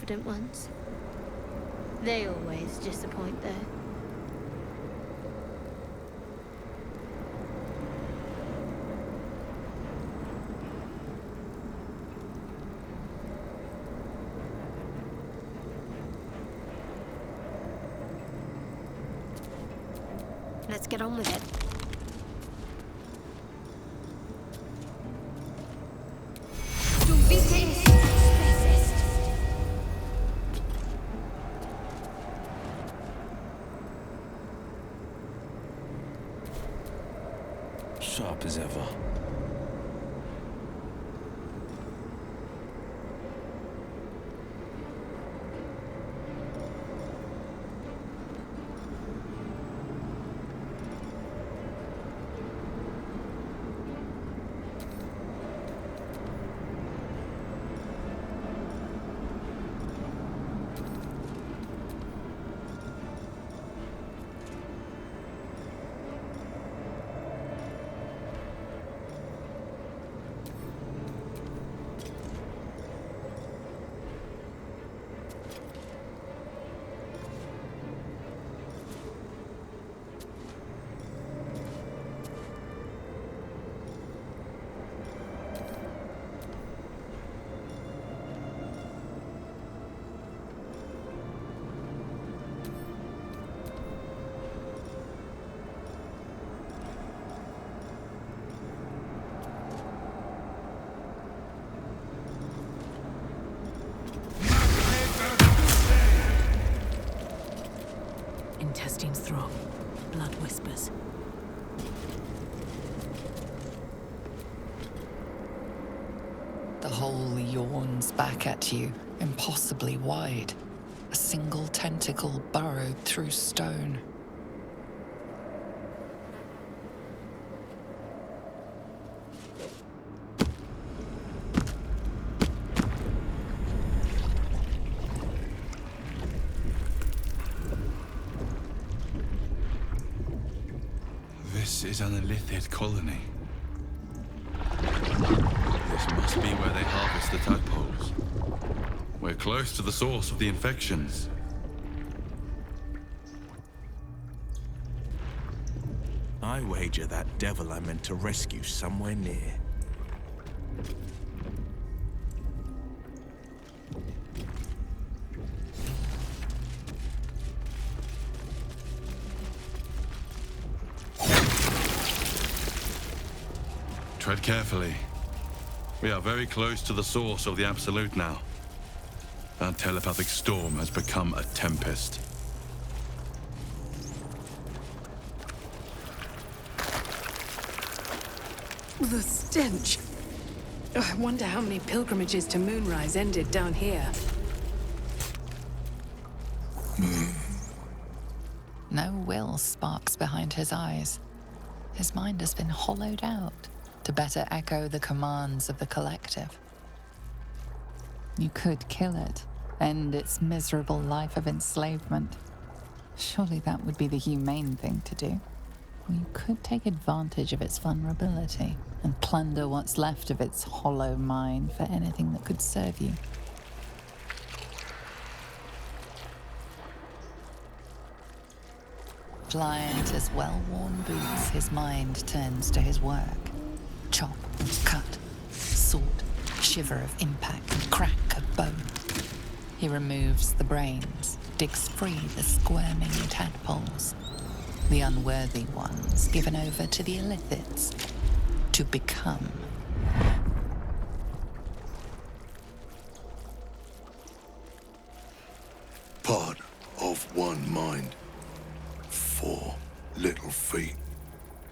confident ones. They always disappoint, though. Let's get on with it. Sharp as ever. Intestines throb. Blood whispers. The hole yawns back at you, impossibly wide. A single tentacle burrowed through stone. This is an illithid colony. This must be where they harvest the tadpoles. We're close to the source of the infections. I wager that devil I meant to rescue somewhere near. Tread carefully. We are very close to the source of the Absolute now. Our telepathic storm has become a tempest. The stench. I wonder how many pilgrimages to Moonrise ended down here. No will sparks behind his eyes. His mind has been hollowed out to better echo the commands of the collective. You could kill it, end its miserable life of enslavement. Surely that would be the humane thing to do. Or you could take advantage of its vulnerability and plunder what's left of its hollow mind for anything that could serve you. Pliant as well-worn boots, his mind turns to his work. Chop, cut, sort, shiver of impact, crack of bone. He removes the brains, digs free the squirming tadpoles, the unworthy ones given over to the illithids to become. Part of one mind. 4 little feet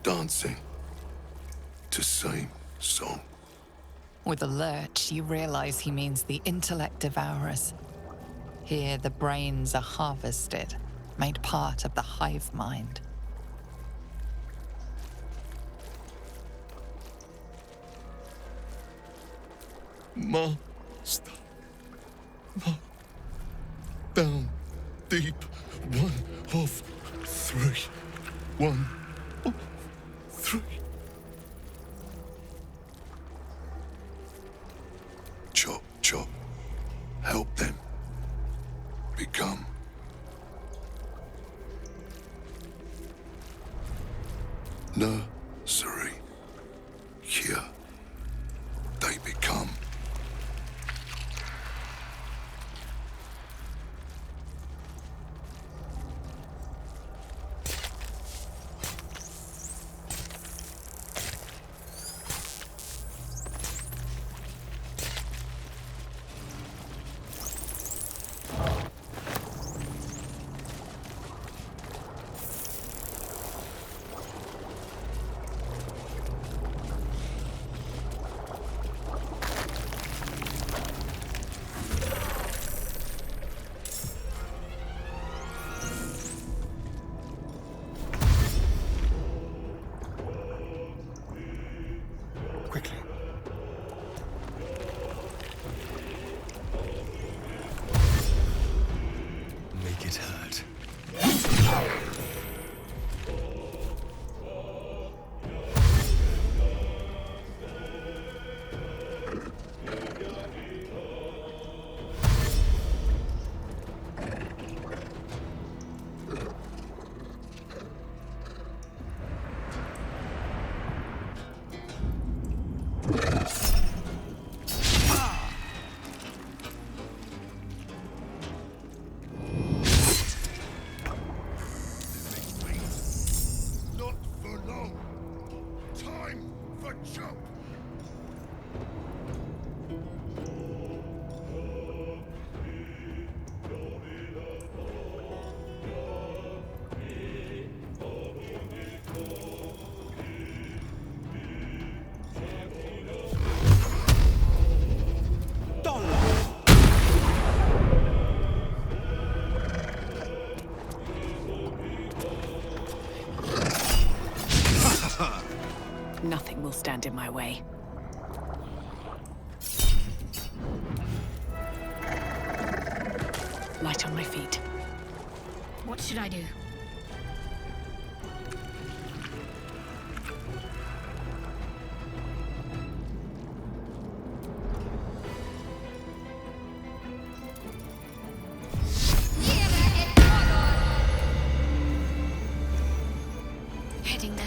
dancing to same song. With a lurch, you realize he means the intellect devourers. Here, the brains are harvested, made part of the hive mind. Master. Down deep. 1 of 3. 1 of 3. Chop, chop. Help them. become. Nursery. Here they become. Quickly. Make it hurt. Not for long. Time for jump. Nothing will stand in my way. Light on my feet. What should I do? Heading there.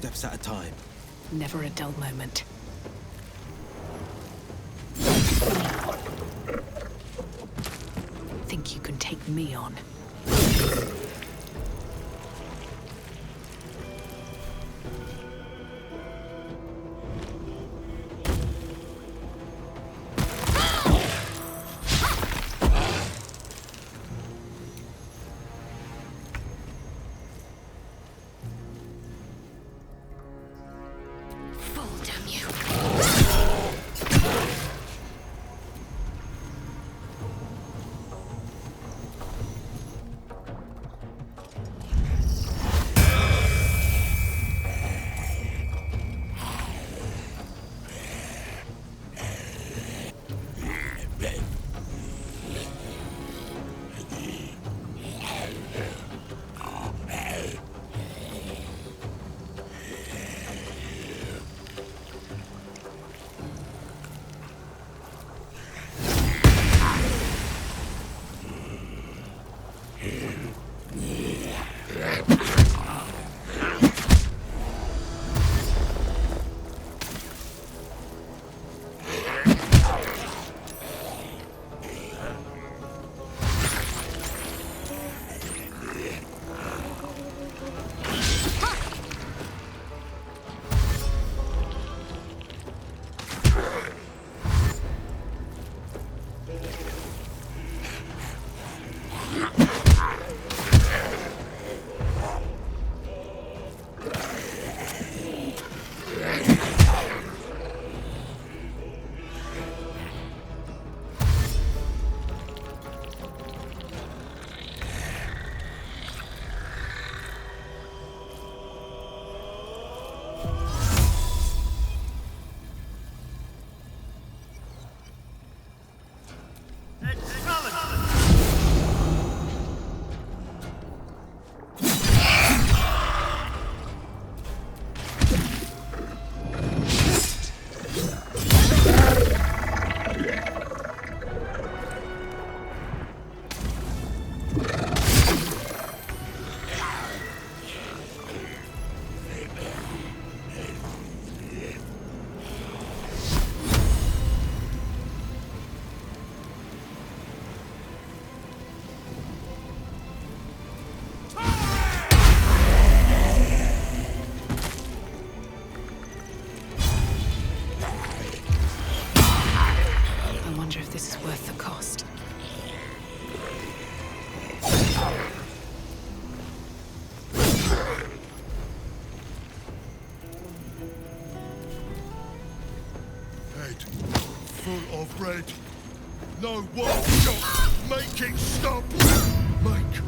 steps at a time. Never a dull moment. Think you can take me on? Fall, damn you. I wonder if this is worth the cost. Head full of red. No one shot. Make it stop. Make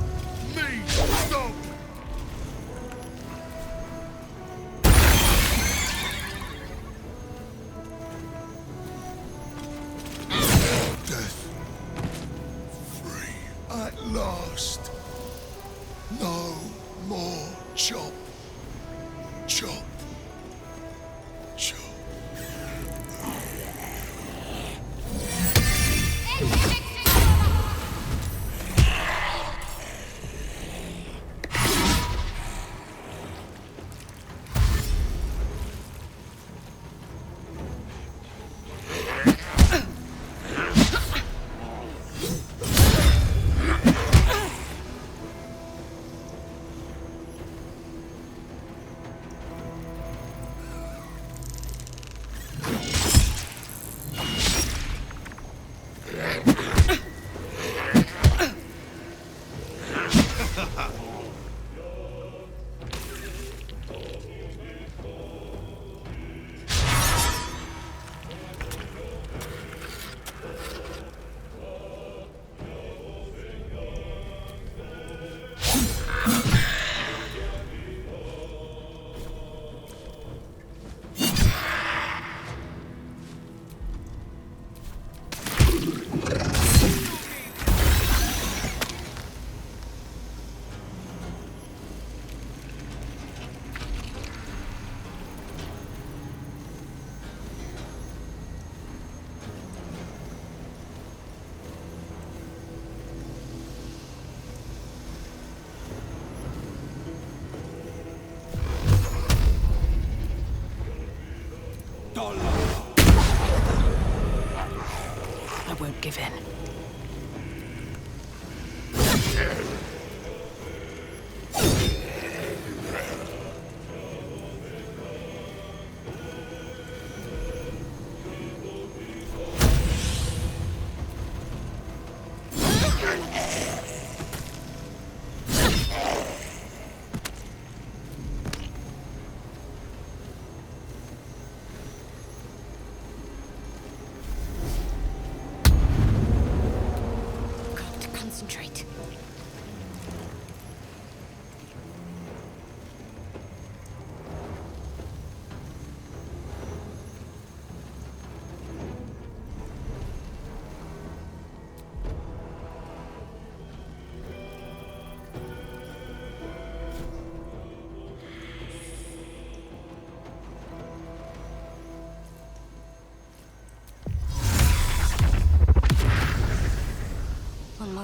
me stop. Death. Free at last. No more chop. Chop. Chop.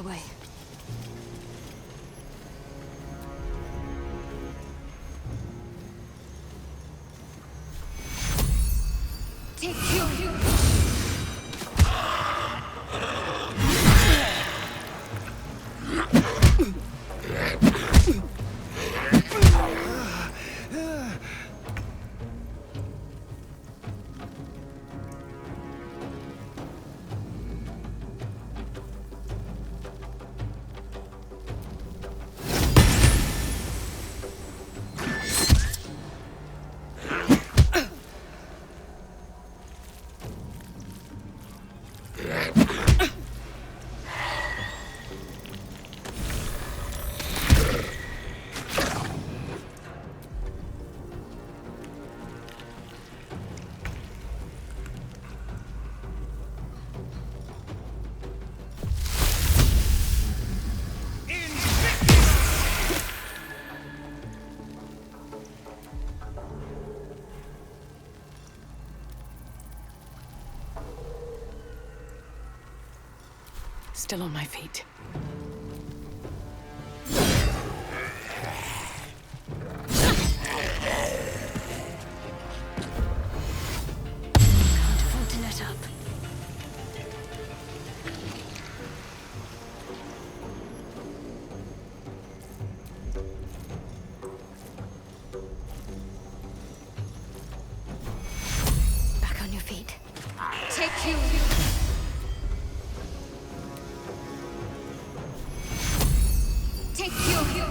our way. Take you. Still on my feet. Can't afford to let up. Back on your feet. Take you. Take you.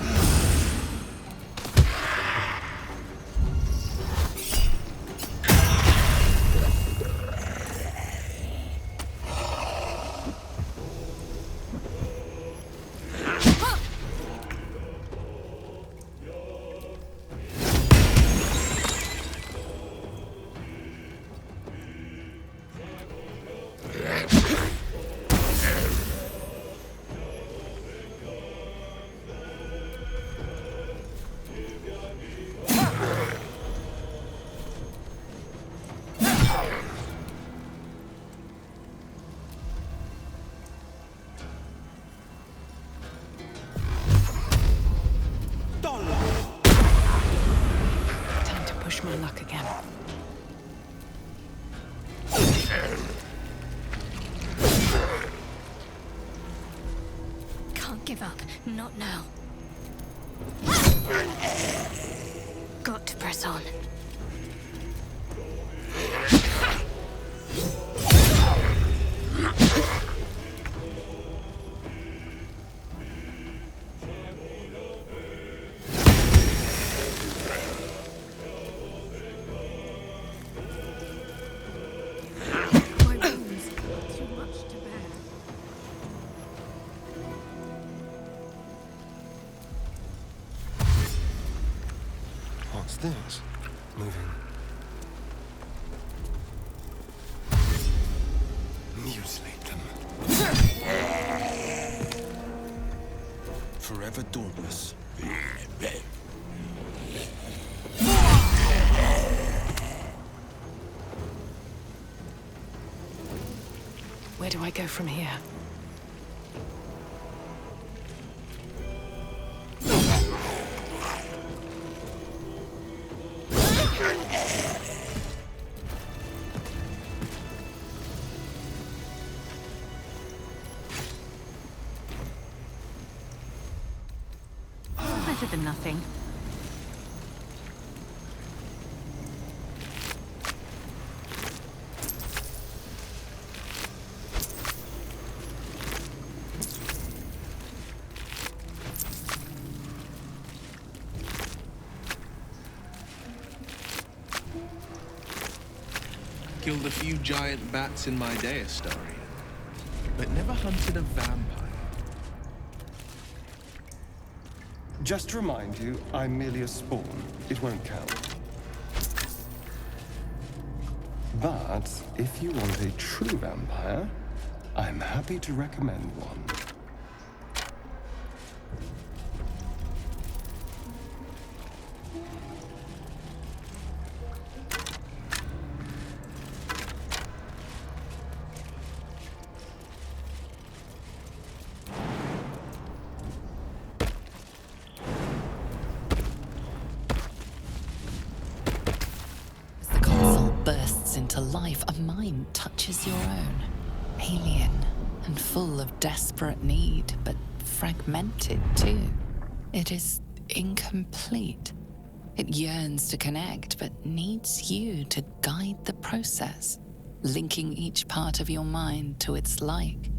Time to push my luck again. Can't give up. Not now. Got to press on. My wounds are too much to bear. What's this? Moving. Mutilate them. Forever dauntless. Where do I go from here? Better than nothing. Killed a few giant bats in my day, Astarion, but never hunted a vampire. Just to remind you, I'm merely a spawn. It won't count. But if you want a true vampire, I'm happy to recommend one. life, a mind touches your own. Alien and full of desperate need, but fragmented too. It is incomplete. It yearns to connect, but needs you to guide the process, linking each part of your mind to its like.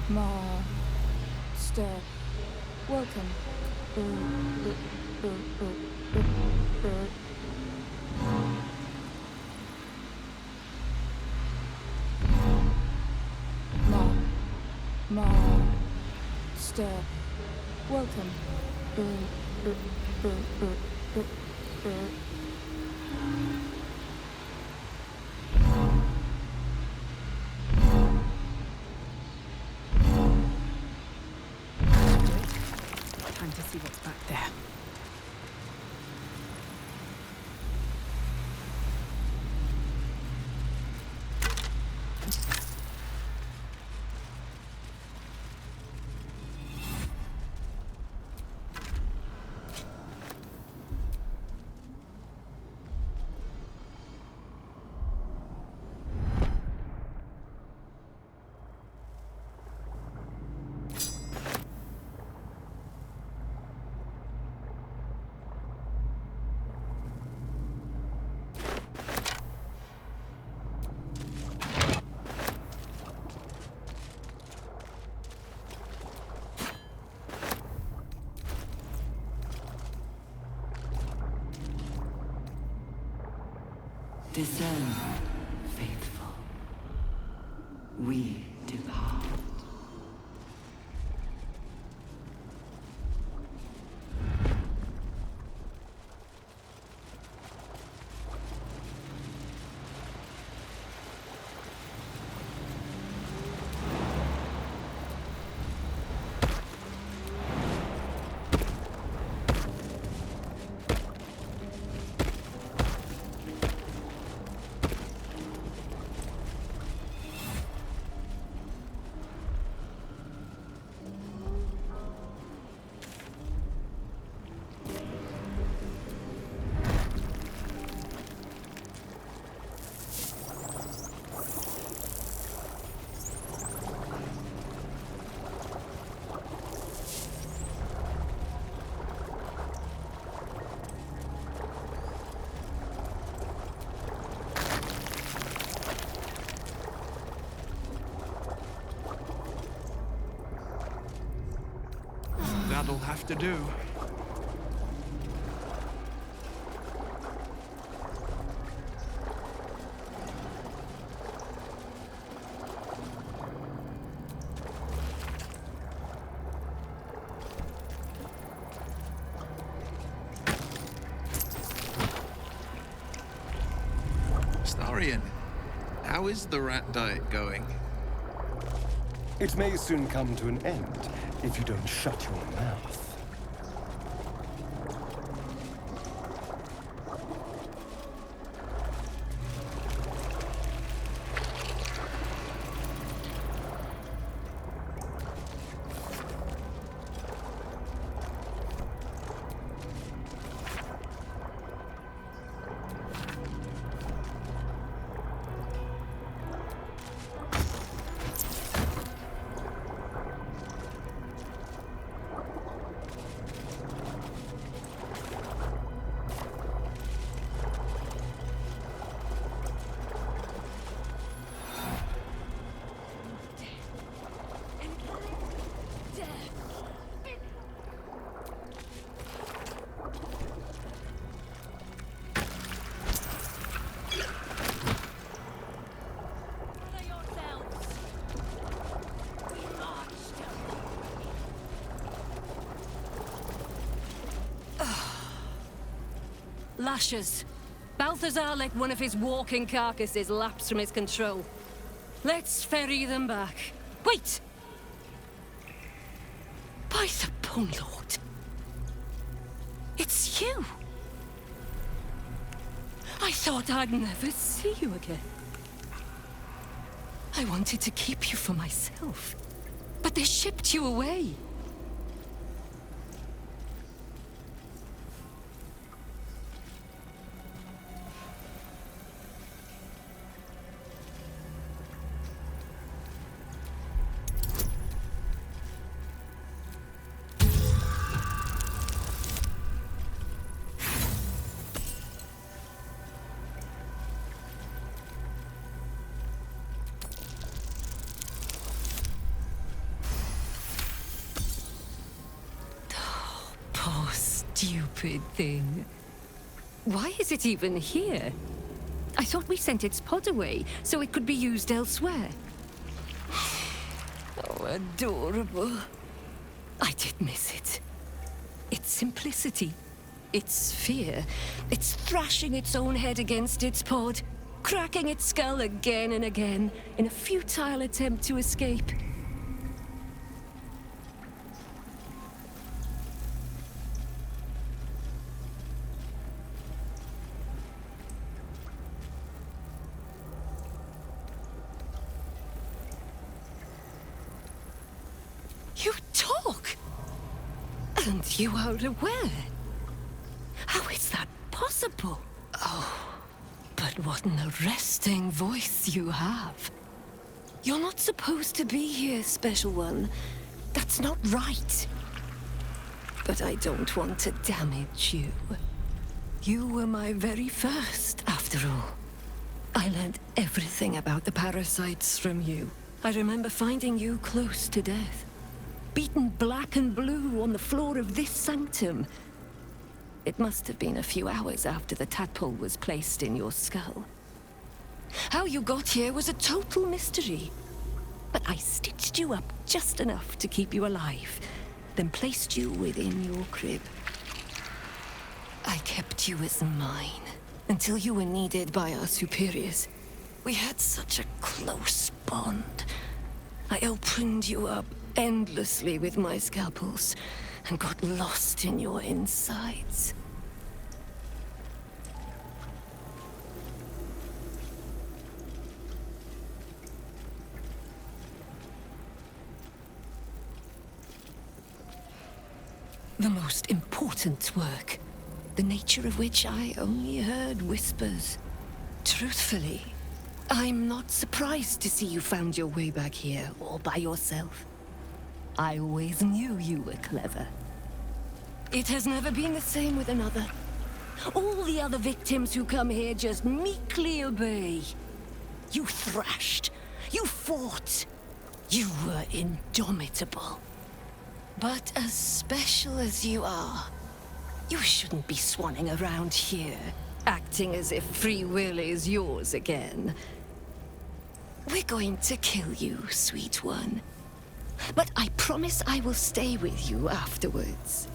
Master, welcome. Master, welcome. Time to see what's back there. Discern, faithful. We depart. That'll have to do. Starian, How is the rat diet going? It may soon come to an end if you don't shut your mouth. Lashes. Balthazar let one of his walking carcasses lapse from his control. Let's ferry them back. Wait! By the Bone Lord. It's you! I thought I'd never see you again. I wanted to keep you for myself, but they shipped you away. Poor stupid thing. Why is it even here? I thought we sent its pod away so it could be used elsewhere. Oh, adorable. I did miss it. Its simplicity, its fear, its thrashing its own head against its pod, cracking its skull again and again in a futile attempt to escape. You talk! And you are aware? How is that possible? Oh, but what an arresting voice you have. You're not supposed to be here, Special One. That's not right. But I don't want to damage you. You were my very first, after all. I learned everything about the parasites from you. I remember finding you close to death. Beaten black and blue on the floor of this sanctum. It must have been a few hours after the tadpole was placed in your skull. How you got here was a total mystery. But I stitched you up just enough to keep you alive, then placed you within your crib. I kept you as mine, until you were needed by our superiors. We had such a close bond. I opened you up endlessly with my scalpels, and got lost in your insides. The most important work, the nature of which I only heard whispers. Truthfully, I'm not surprised to see you found your way back here all by yourself. I always knew you were clever. It has never been the same with another. All the other victims who come here just meekly obey. You thrashed. You fought. You were indomitable. But as special as you are, you shouldn't be swanning around here, acting as if free will is yours again. We're going to kill you, sweet one. But I promise I will stay with you afterwards.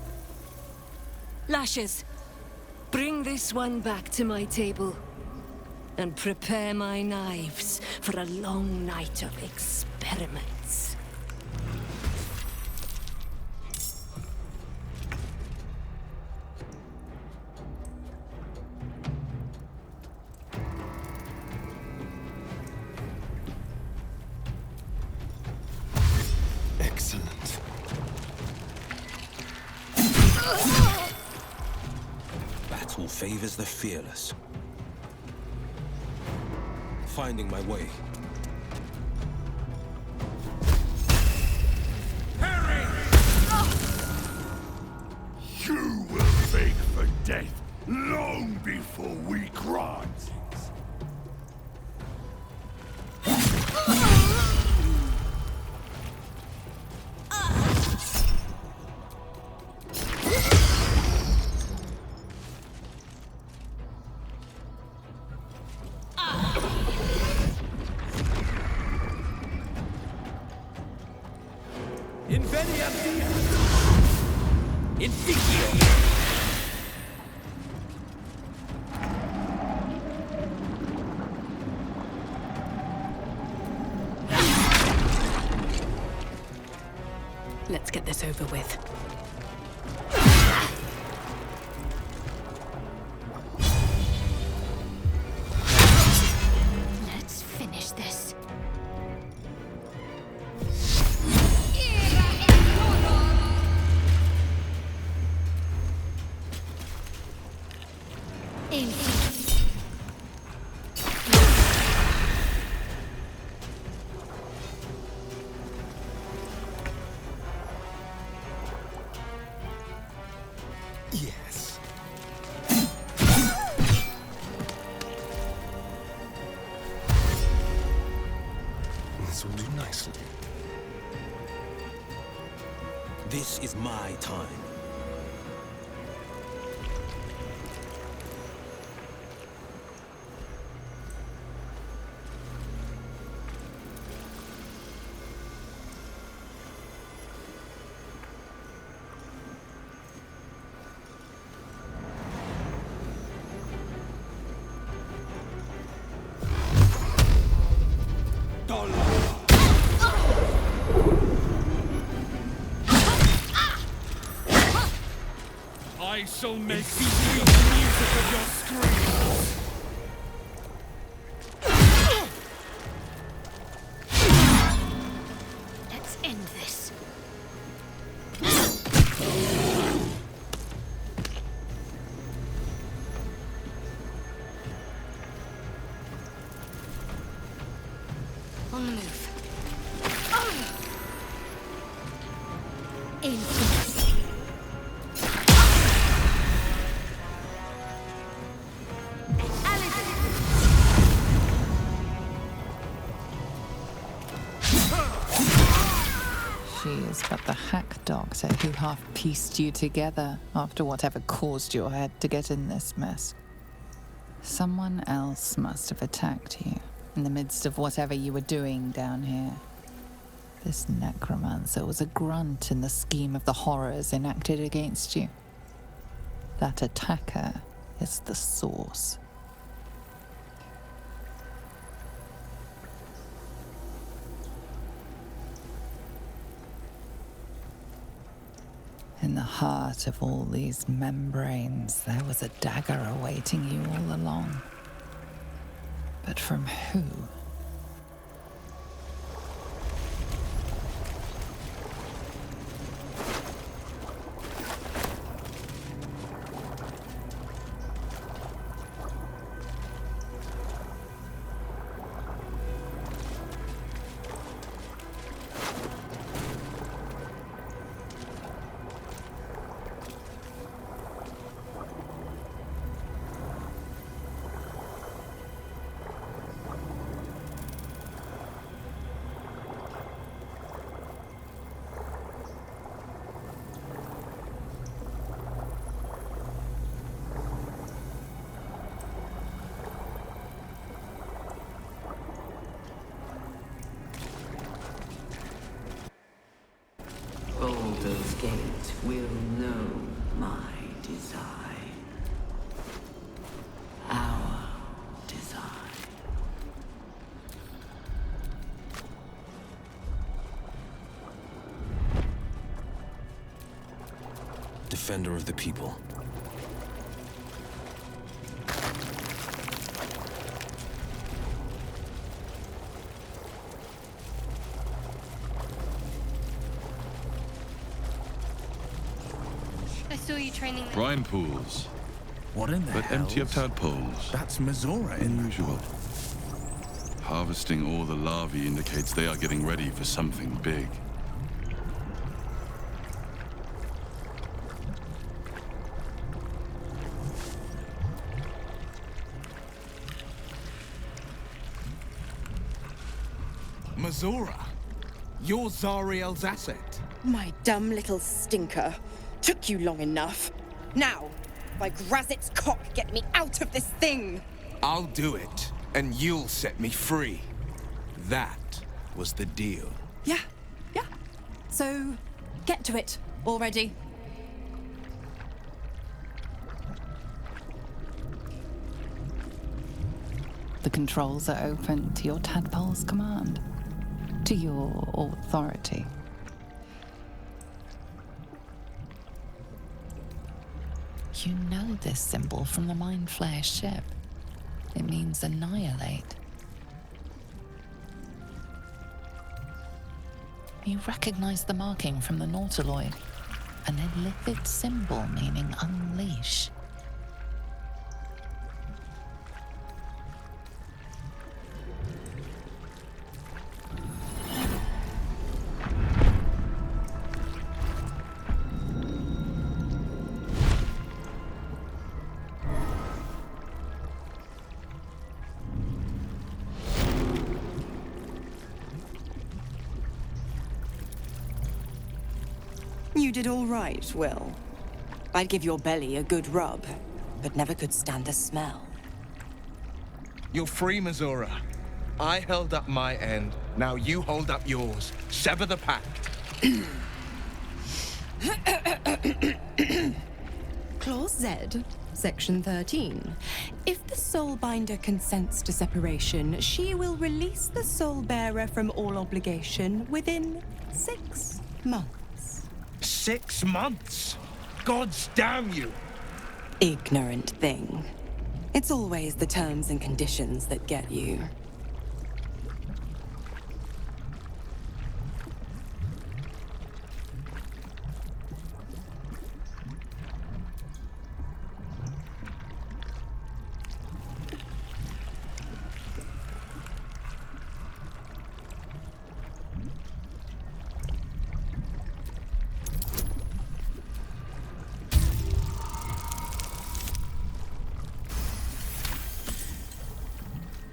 Lashes, bring this one back to my table. and prepare my knives for a long night of experiments. Excellent. Battle favors the fearless. Finding my way. Harry! You will beg for death long before we grant it. Inveniam dia! Inficio! Let's get this over with. Let's finish this. Yes. This will do nicely. This is my time. I shall make the sweet music of your screams! Let's end this. On the move. In. She is but the hack doctor who half pieced you together after whatever caused your head to get in this mess. Someone else must have attacked you in the midst of whatever you were doing down here. This necromancer was a grunt in the scheme of the horrors enacted against you. That attacker is the source. In the heart of all these membranes, there was a dagger awaiting you all along. But from who? defender of the people. I saw you training there. Brine pools, What in the but empty of hells? tadpoles. That's Mazora in that Unusual. pod. Harvesting all the larvae indicates they are getting ready for something big. Mazora, you're Zariel's asset. My dumb little stinker. Took you long enough. Now, by Grazit's cock, get me out of this thing! I'll do it, and you'll set me free. That was the deal. Yeah. So, get to it already. The controls are open to your tadpole's command, to your authority. You know this symbol from the Mind Flare ship. It means annihilate. You recognize the marking from the Nautiloid, an illithid symbol meaning unleash. You did all right, Will. I'd give your belly a good rub, but never could stand the smell. You're free, Mazora. I held up my end. Now you hold up yours. Sever the pact. Clause Z, Section 13. If the Soulbinder consents to separation, she will release the Soulbearer from all obligation within 6 months. 6 months? Gods damn you! Ignorant thing. It's always the terms and conditions that get you.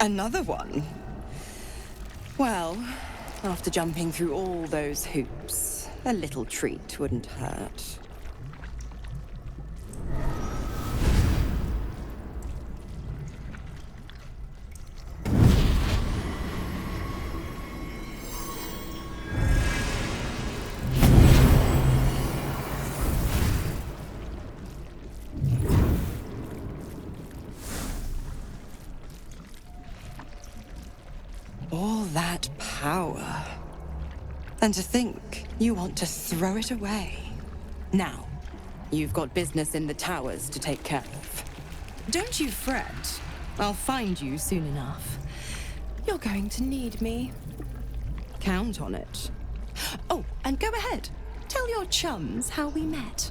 Another one? Well, after jumping through all those hoops, a little treat wouldn't hurt. All that power. And to think you want to throw it away. Now, you've got business in the towers to take care of. Don't you fret. I'll find you soon enough. You're going to need me. Count on it. Oh, and go ahead. Tell your chums how we met.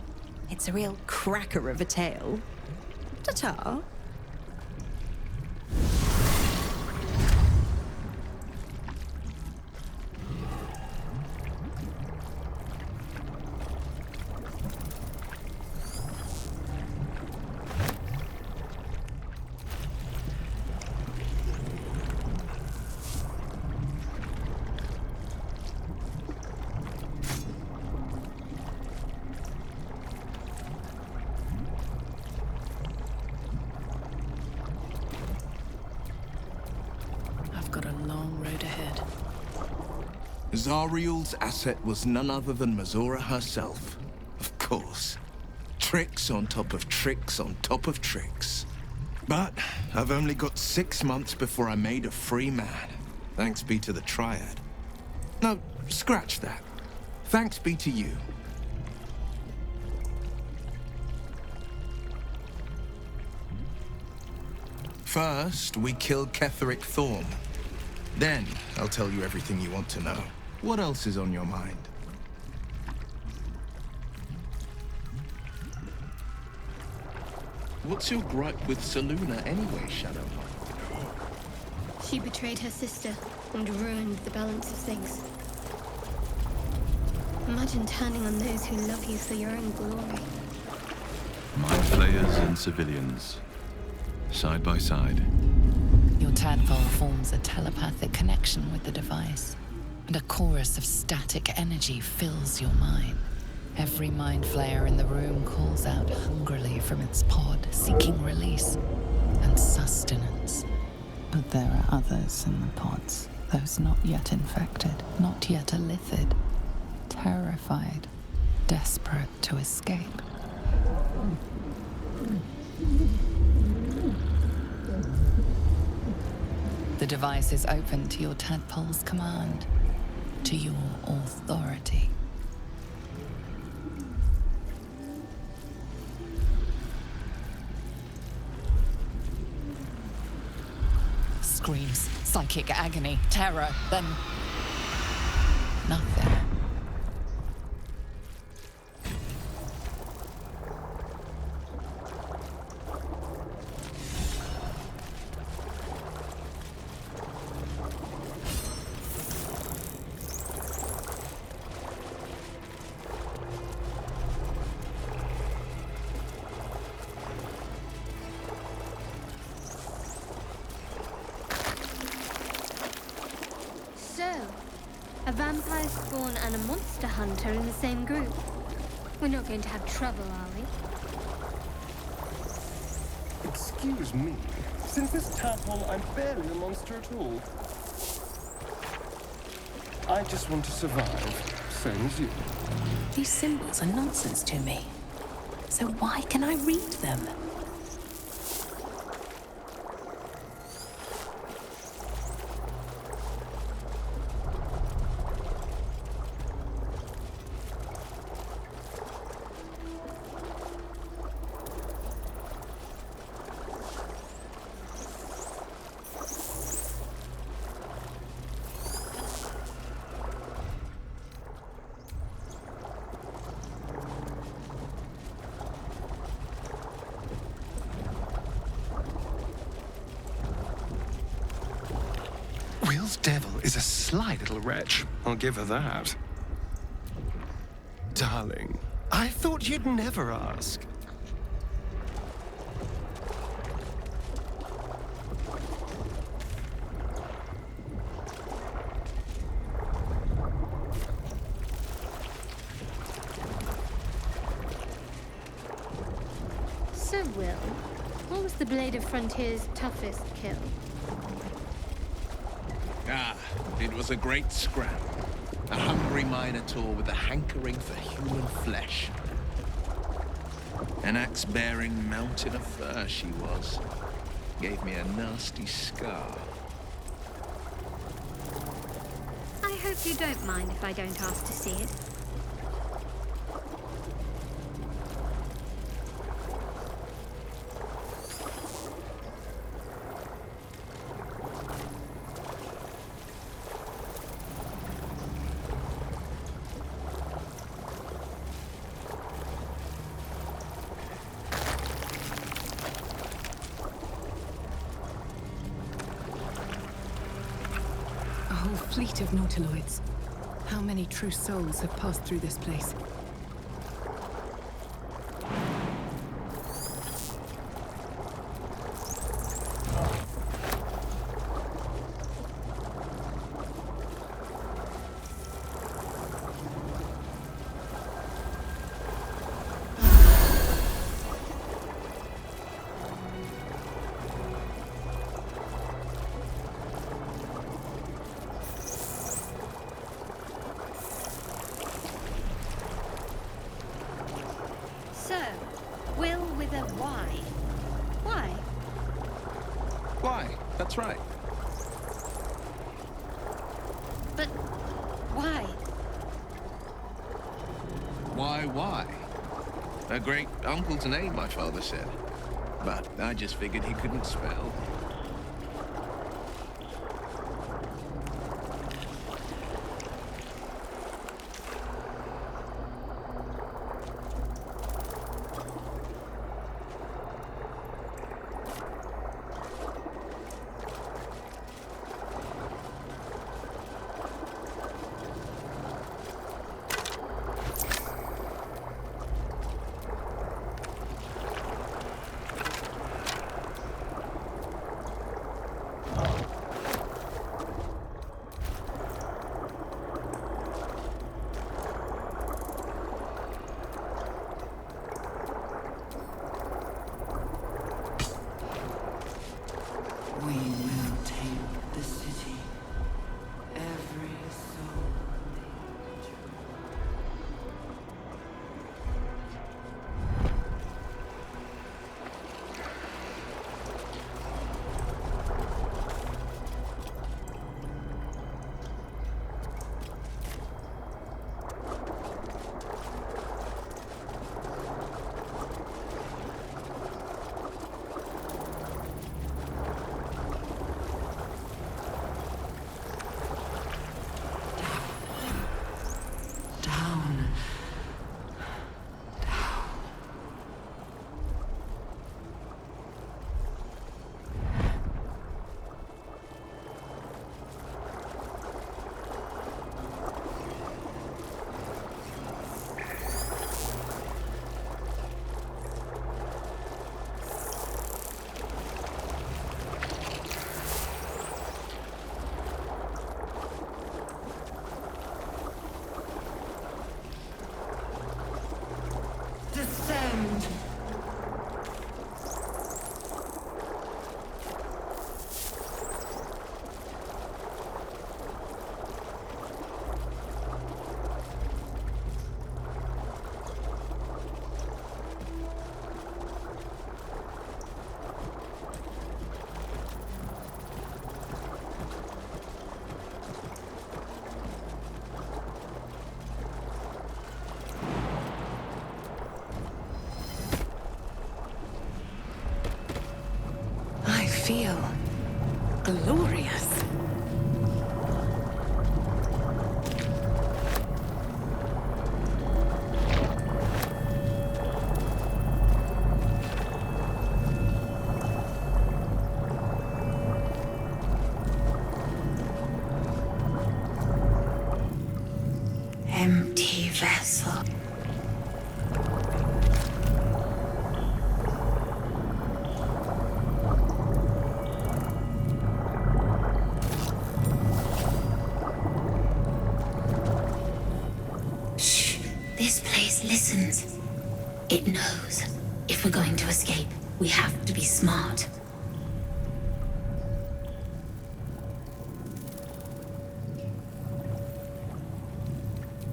It's a real cracker of a tale. Ta-ta. Zariel's asset was none other than Mazora herself. Of course. Tricks on top of tricks on top of tricks. But I've only got 6 months before I'm made a free man. Thanks be to the Triad. No, scratch that. Thanks be to you. First, we kill Ketheric Thorm. Then, I'll tell you everything you want to know. What else is on your mind? What's your gripe with Selûne anyway, Shadowheart? She betrayed her sister and ruined the balance of things. Imagine turning on those who love you for your own glory. Mind flayers and civilians, side by side. Your tadpole forms a telepathic connection with the device, and a chorus of static energy fills your mind. Every mind flayer in the room calls out hungrily from its pod, seeking release and sustenance. But there are others in the pods, those not yet infected, not yet elithid, terrified, desperate to escape. The device is open to your tadpole's command, to your authority. Screams, psychic agony, terror, then nothing. A vampire spawn and a monster hunter in the same group. We're not going to have trouble, are we? Excuse me. Since this tadpole, I'm barely a monster at all. I just want to survive, same as you. These symbols are nonsense to me. So why can I read them? Will's devil is a sly little wretch. I'll give her that. Darling, I thought you'd never ask. So, Will, what was the Blade of Frontier's toughest kill? It was a great scrap. A hungry minotaur with a hankering for human flesh. An axe-bearing mountain of fur she was. Gave me a nasty scar. I hope you don't mind if I don't ask to see it. A whole fleet of nautiloids. How many true souls have passed through this place? So, Will with a Y. Why? Why? That's right. But why? Why? A great uncle's name, my father said. But I just figured he couldn't spell. We will take the city. Every soul. Down. Descend. I feel glorious. Empty vessel. This place listens. It knows. If we're going to escape, we have to be smart.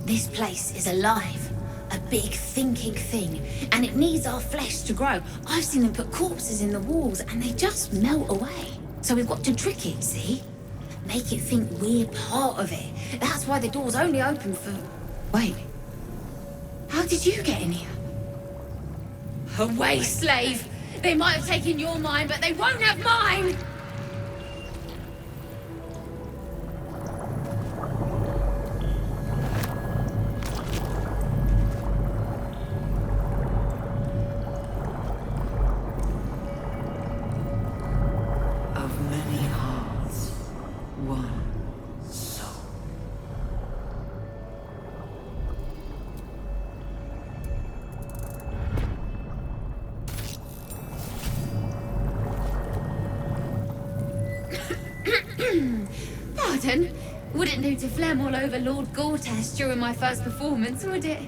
This place is alive. A big thinking thing. And it needs our flesh to grow. I've seen them put corpses in the walls and they just melt away. So we've got to trick it, see? Make it think we're part of it. That's why the door's only open for... Wait. How did you get in here? Away, slave! They might have taken your mind, but they won't have mine! Of many hearts, one soul. Pardon? Wouldn't do to phlegm all over Lord Gortas during my first performance, would it?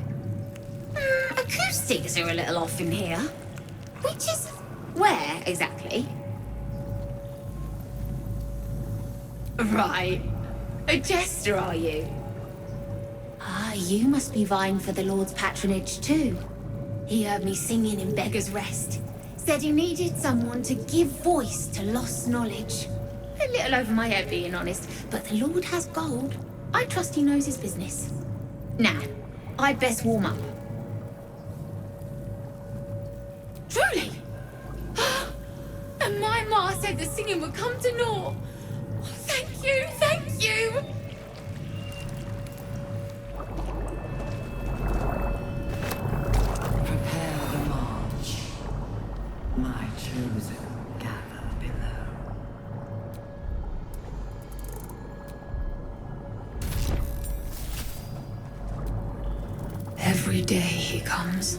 Acoustics are a little off in here. Which is... where, exactly? Right. A jester, are you? Ah, you must be vying for the Lord's patronage, too. He heard me singing in Beggar's Rest. Said he needed someone to give voice to lost knowledge. A little over my head, being honest, but the Lord has gold. I trust he knows his business. Now, I'd best warm up. Truly? said the singing would come to naught. Oh, thank you, thank you! Prepare the march. My chosen gather below. Every day he comes.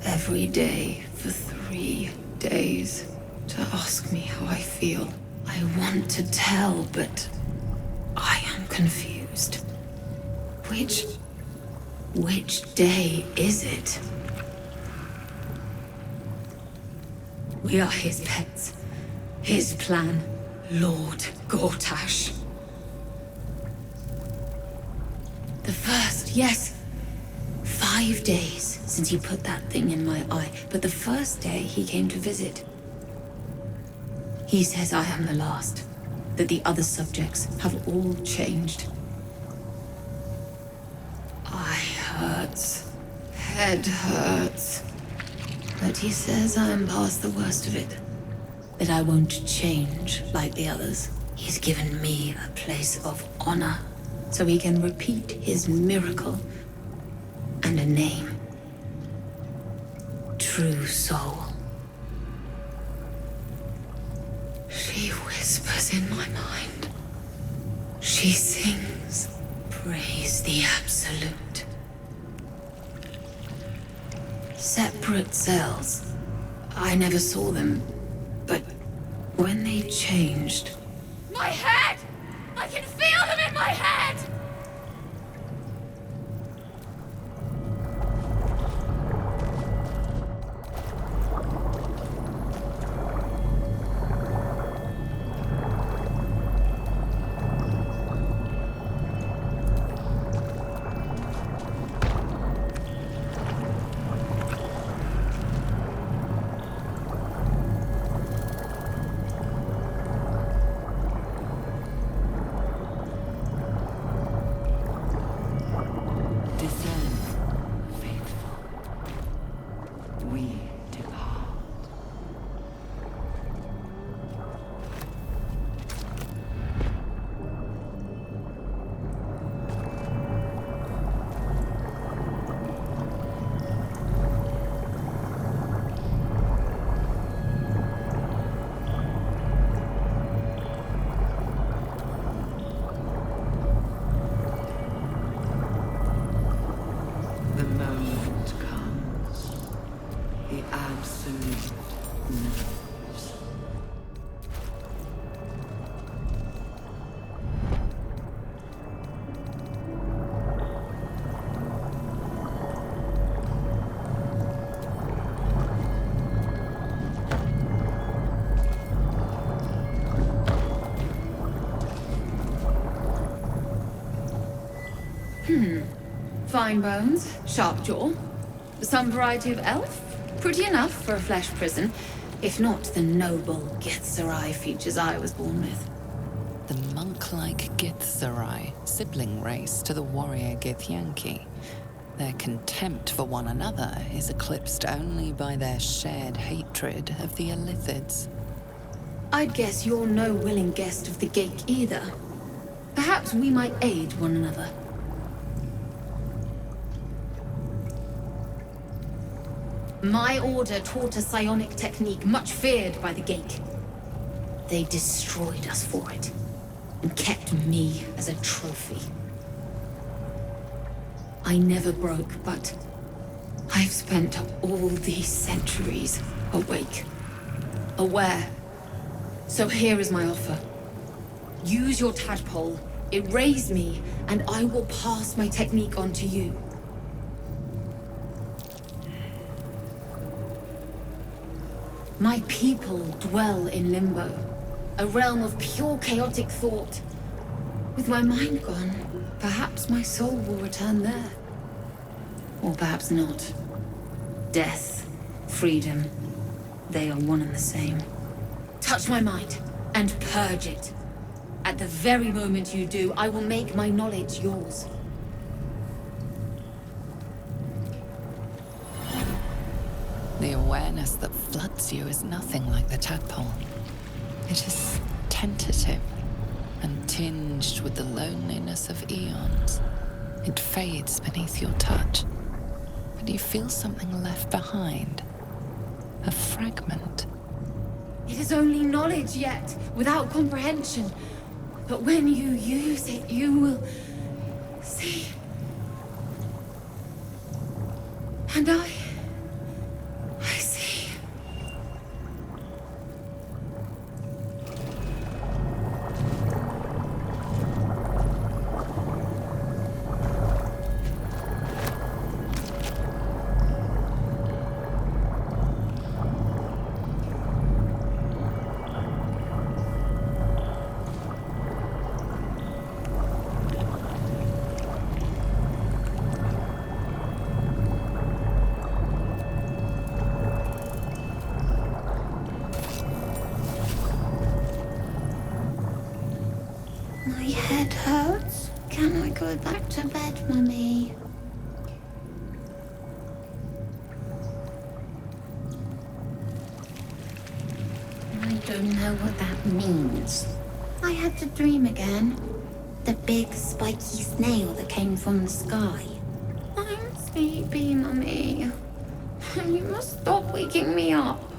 Every day for 3 days to ask me how I feel. I want to tell, but I am confused. Which day is it? We are his pets. His plan. Lord Gortash. The first, yes. 5 days since he put that thing in my eye, but the first day he came to visit. He says I am the last, that the other subjects have all changed. Eye hurts, head hurts, but he says I am past the worst of it, that I won't change like the others. He's given me a place of honor, so he can repeat his miracle. And a name. True Soul. She whispers in my mind. She sings. Praise the Absolute. Separate cells. I never saw them, but when they changed... My head! I can feel them in my head! Fine bones, sharp jaw. Some variety of elf? Pretty enough for a flesh prison, if not the noble Githzerai features I was born with. The monk-like Githzerai, sibling race to the warrior Githyanki. Their contempt for one another is eclipsed only by their shared hatred of the Illithids. I'd guess you're no willing guest of the Gate either. Perhaps we might aid one another. My order taught a psionic technique much feared by the Gate. They destroyed us for it, and kept me as a trophy. I never broke, but I've spent all these centuries awake, aware. So here is my offer. Use your tadpole, erase me, and I will pass my technique on to you. My people dwell in limbo, a realm of pure chaotic thought. With my mind gone, perhaps my soul will return there. Or perhaps not. Death, freedom, they are one and the same. Touch my mind, and purge it. At the very moment you do, I will make my knowledge yours. The awareness that floods you is nothing like the tadpole. It is tentative and tinged with the loneliness of eons. It fades beneath your touch, but you feel something left behind. A fragment. It is only knowledge yet, without comprehension. But when you use it, you will see. And I see. My head hurts. Can I go back to bed, Mummy? I don't know what that means. I had the dream again. The big spiky snail that came from the sky. I'm sleepy, Mummy. You must stop waking me up.